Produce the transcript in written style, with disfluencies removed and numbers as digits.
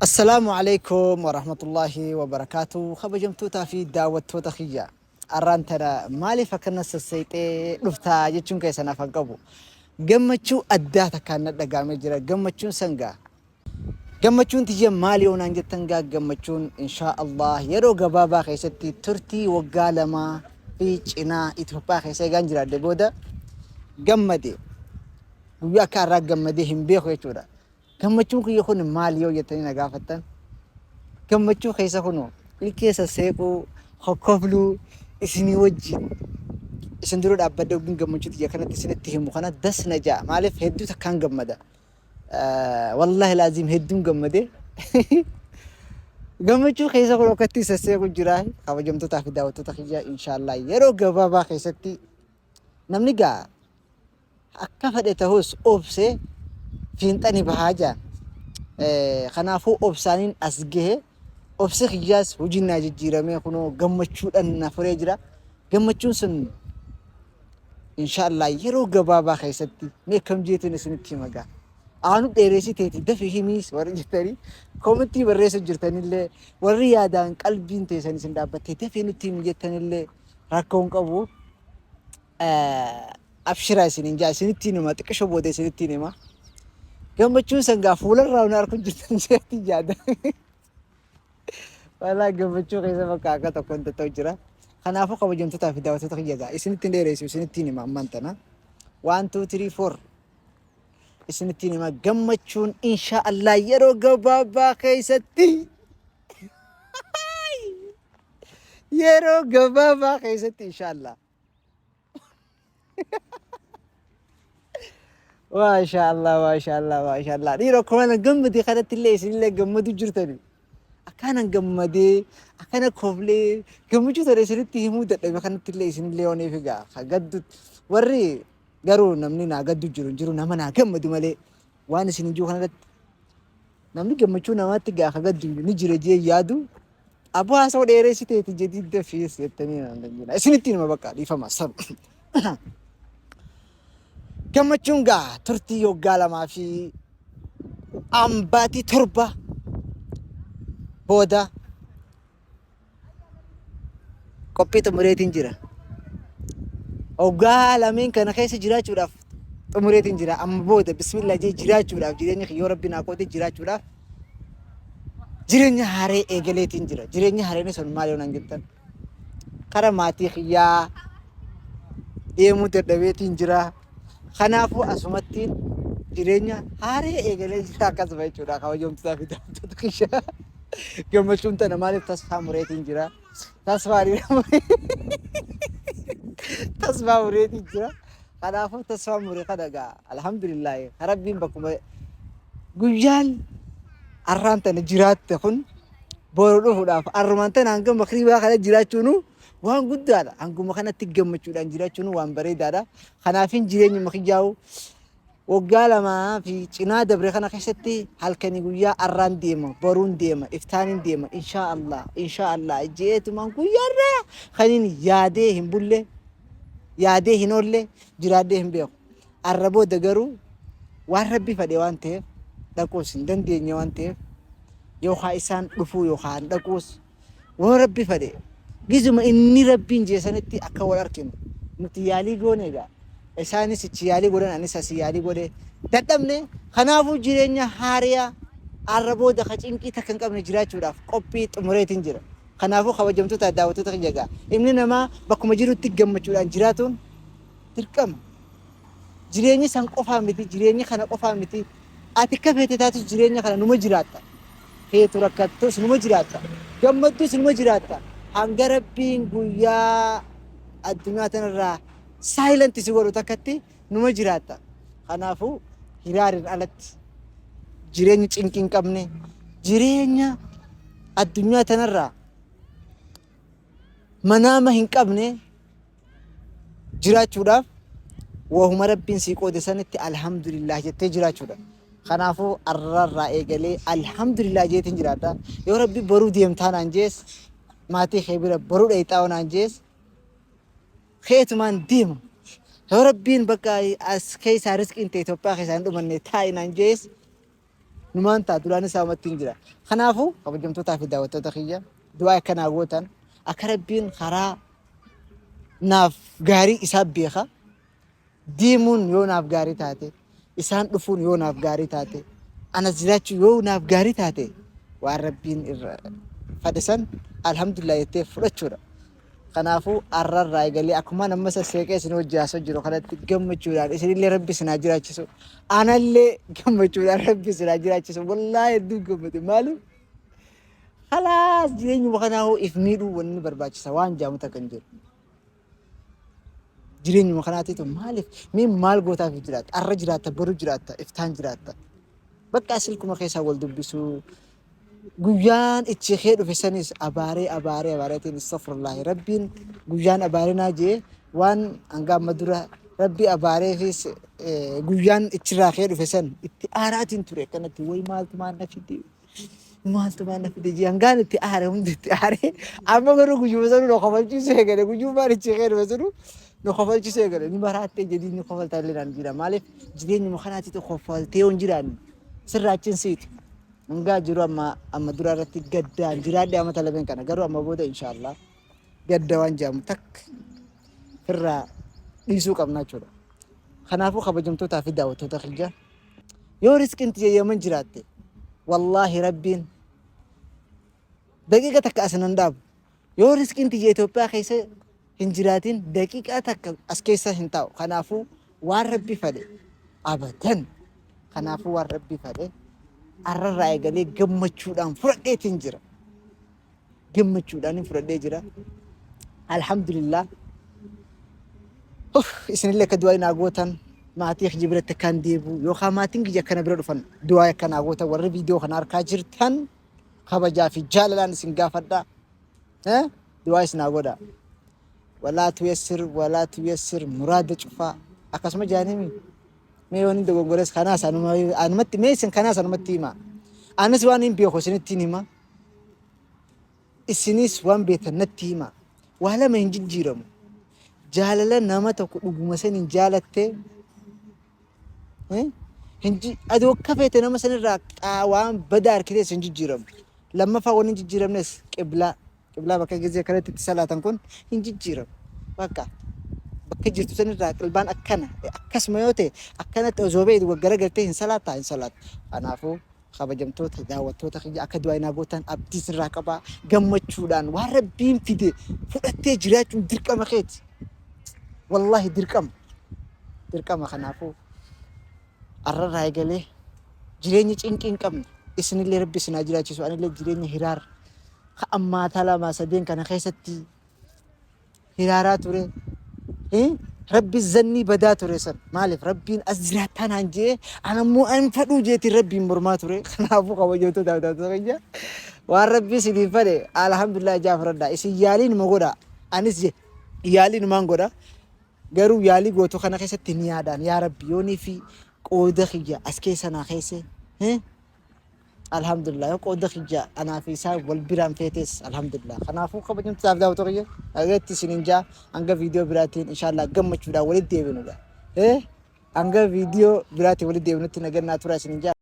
السلام عليكم ورحمة الله وبركاته. خبجمتوتا في دعوة تخيا أرانتنا مالي فكرنا سسيتي لفتا جتشون كيسنا فقبو جمتشو أداتا كانت دقامي جرا جمتشون سنغا جمتشون تجي مالي ونانجتنغا جمتشون إن شاء الله يرو قبابا خيستي ترتي وقالما في چنا إتوبا خيسي غانجرا دبودا جمدي وياكا را جمدي هم بيخو يچورا gammachuun kiyya kun maali yoo jettanii na gaafattan gammachuu keessa kunoo ilkeessa seequu hokkofluu isinii wajjin isin dura dhaabbadde oguun gammachuu tiyya kanatti isinitti himu kana dasna ja'a maaliif hedduu takkaan gammada wallahi laaziim hedduun gammade gammachuu keessa kun okkatti isa seequ jira kabajamtootaa fi daawwattoota kiyya inshaallah yeroo gabaabaa keessatti namni gaa akka fedhe ta'us obsee fiinxani bahaja kanaafuu obsaaniin as gahe obsi kiyyaas hojiin jijjiiramee kunoo gammachuudhaan na furee jira gammachuun sun inshaallah yeroo gabaabaa keessatti mee kam jeetiin isinitti himagaa aanu dheereessiteeti dafii himiis warri jettanii koomentii barreessu jirtanillee warri yaadaan qalbiin teessan isin dhaabbattee dafii nutti himi jettanillee rakkoon qabu abshiraa isiniin jaa isinitti hima xiqqishoo booda isinitti hima gammachuun sangaa fuularraa na arku jirtan jeetti yaada wala gammachuu keessa bakka akka tokkoon ta'u jira kanaafuu kabajamtootaa fi daawwattoota kiyya gaa isinitti dheeressu isinitti hima ammaan tana 1 2 3 4 isinitti hima gammachuun inshaallah yeroo gabaabaa keessatti yeroo gabaabaa keessatti inshaallah ما شاء الله ما شاء الله ما شاء الله ديرو كمان جمدي خدت اللي سيلي جمدو جرتني أكان جمدي أكان كوبلي جمدو ترى سيرتي همودة لما كانت اللي سيلي وني فيجا خجد وري جرو نمني ناقد جرو نما ناقم مالي وانا سنجو خنات نمني جمدو نما تجا خجد نجري جي يادو أبوها سو ديرسي تجديد فيس يتنين عندنا سنتين ما بقى يفهم أصلا gammachuun gaa turtii yoggaa lamaa fi ambaatii torba booda qophii xumureetiin jira. Yoggaa lameen kana keessa jiraachuudhaaf xumureetiin jira. Amma booda bismillah jee jiraachuudhaaf jireenya yoo rabbi naa qootee jiraachuudhaaf jireenya haaree eegaleetiin jira. Jireenya haareen sun maal yoo nan jettan kara maatii kiyyaa deemuu dadhabeetiin jira. kanaafuu asumattiin jireenya haaree eegalee jira akkasuma jechuudha kabajamtootaa fi daawwattoota kiyya gammachuun tana maaliif tasfaa mureetiin jira tasfaa mureetiin jira kanaafuu tasfaa muree kana gaa alhamdulillah rabbiin bakkuma guyyaan arraan tana jiraatte kun boru dhufuudhaaf arrumaan tana hanga makriibaa kana jiraachuunu waan guddaadha hanguma kanatti gammachuudhaan jiraachuun waan bareedaadha kanaafin jireenyi makiyyaa'u waggaa lamaa fi cinaa dabre kana keessatti halkanii guyyaa arraan deema boruun deema iftaanin deema inshaallah jeetumaan guyyaarra kaniin yaadee hin bulle yaadee hin olle jiraadee hin beeku arra booda garuu waan rabbi fedhe waan ta'eef dhaquus hin dandeenye waan ta'eef yookaan isaan dhufuu yookaan dhaquus waan rabbi fedhe gizuma inni rabbiin jeesanitti akka wal arkinu nuti yaalii goone gaa isaanis ichi yaalii godhan anis asi yaalii godhe dadhabne kanaafuu jireenya haariyaa arra booda cinqii takka hin qabne jiraachuudhaaf qophii xumureetiin jira kanaafuu kabajamtootaa daawwattoota kiyya gaa inni namaa bakkuma jirutti gammachuudhaan jiraatuun dirqama jireenyi san qofaa miti jireenyi kana qofaa miti ati akka feete taatu jireenya kana numa jiraatta feetu rakkattus numa jiraatta gammadduus numa jiraatta hanga rabbiin guyyaa addunyaa tanarraa silent si godhu takkatti numa jiraatta kanaafuu hiraariin alatti jireenya cinqii hin qabne jireenya addunyaa tanarraa manaama hin qabne jiraachuudhaaf wahuma rabbiin sii qoode sanitti alhamdulillah jettee jiraachuudha kanaafuu arrarraa eegalee alhamdulillah jeetiin jiraadha yoo rabbi boruu deemtaa naan jees maatii kee bira boruu dheexaa naan jees keetumaan deema yoo rabbiin bakka as keessaa riskiin ta'e Itoophiyaa keessaa hin dhumanne taa'i naan jees numaan ta'a duraan isaa amatti hin jira. Kanaafuu kabajamtootaa fi daawwattoota kiyya du'aa akkanaa gootan akka rabbiin karaa naaf gaarii isaa beeka. Deemuun yoo naaf gaarii taate isaan dhufuun yoo naaf gaarii taate ana jiraachuu yoo naaf gaarii taate waan rabbiin irra fadhisan alhamdulillah jettee fudhachuudha. Kanaafuu arrarraa eegalee akkuma nama sasseeqee isin hojii haasoo jiru kanatti gammachuudhaan isinillee rabbi sinaa jiraachisu anallee gammachuudhaan rabbi sinaa jiraachisu wallaahi hedduu gammade maaliif khalaas jireenyuma kanaa if miidhuu wanni barbaachisa waan jaamuta kan jiru. Jireenyuma kanaatiitu maaliif mee maal gootaaf jiraatta arra jiraatta boru jiraatta iftaan jiraatta bakka silkuma keessaa wal dubbisuu guyyaan ichi khee dhufe sanis abaareetiin astaghfirullah rabbiin guyyaan abaarinaa jee waan hanga madura rabbi abaareefis guyyaan ichirraa khee dhufe san itti aaraatiin ture kanatti way maaltu maan nafide jee hangaan itti aare hundi itti aare amma garuu guyyuma sanu no kofalchiisuu eegale guyyumaan ichi khee dhufe sanu no kofalchiisuu eegale ni maraattee jedii ni kofaltaa illee naan jira maaliif jireenyuma kanaatiitu kofaltee yoon jiraanne sirraachiin siiti. Enggak jiru amma dura irratti gaddaan jiraadhe amata lameen kana garuu amma booda inshallah gadda waan jaamu tak irraa dhiisuu qabna jechuudha. Kanaafuu kabajamtootaa fi daawwattoota kiyya yoo riskiin tiyayyaman jiraatte wallaahi rabbiin daqiiqa takka asinan dhaabu yoo riskiin tiyya Itoophiyaa keessa hin jiraatin daqiiqa takka as keessa hin taa'u. Kanaafuu waan rabbi fedhe abadan kanaafuu waan rabbi fedhe arrarraa eegalee gammachuudhaan fudhadheetiin jira. Gammachuudhaan fudhadhee jira. Alhamdulillah. Isinillee akka du'aa naa gootan maatii kiyya biratti akkaan deebi'u yookaan maatiin kiyya akkana bira dhufan du'aa akka naa gootan warri viidiyoo kana harkaa jirtan kabajaa fi jaalalaan isin gaafadha. Du'aa isin naa godha. Walaa tuyassir muraada cufaa akkasuma jaanimi. Mee waan inni dogongores kanaas anumatti mee isin kanaas anumatti hima. Anis waan hin beeku isinitti hima. Isinis waan beektan natti hima. Waa lama hin jijjiiramu. Jaalala nama tokko dhuguma san hin jaalatte adoo akka feete nama sanirraa waan badaa harkitees hin jijjiiramu. Lammaffaa waan hin jijjiiramnes qiblaa bakka gizee kanatti itti salaatan kun hin jijjiiramu. Bakka bakka jirtu sanirraa qalbaan akkasuma yoo ta'e akkanatti osoo beeku garagaltee hin salaatu. Kanaafuu kabajamtoota daawwattoota kiyya akka du'aa naa gootan abdii sirraa qabaa gammachuudhaan waan rabbiin fide fudhattee jiraachuun dirqama keeti. Wallaahi dirqama kanaafuu arrarraa eegalee jireenya cinqii hin qabne isinillee rabbi isinaa jiraachisu anillee jireenya hiraar ammaa talamaa sadeen kana keessatti hiraaraa ture. Rabbi zanni badaa ture san maaliif rabbiin as jiraattaa naan jee anammoo an fadhuu jeetiin rabbiin mormaa ture. Kanaafuu kabajamtoota daawwattoota kiyya waan rabbi isiniif fedhe alhamdulillah jaafaradha. Isin yaaliin ma godha anis yaaliin maan godha garuu yaalii gootu kana keessatti ni yaadaan yaa rabbi yoonii fi qooda kiyya as keessa naa keesse alhamdulillah yoo qooda kiyya anaa fi isaa wal biraan feetes alhamdulillah. Kanaafuu kabajamtootaaf daawwattoota kiyya agatti isinin jaa hanga viidiyoo biraatiin inshallah gammachuudhaan walitti deebinuudha. Hanga viidiyoo biraatiin walitti deebinutti nagannaa tura isinin jaa.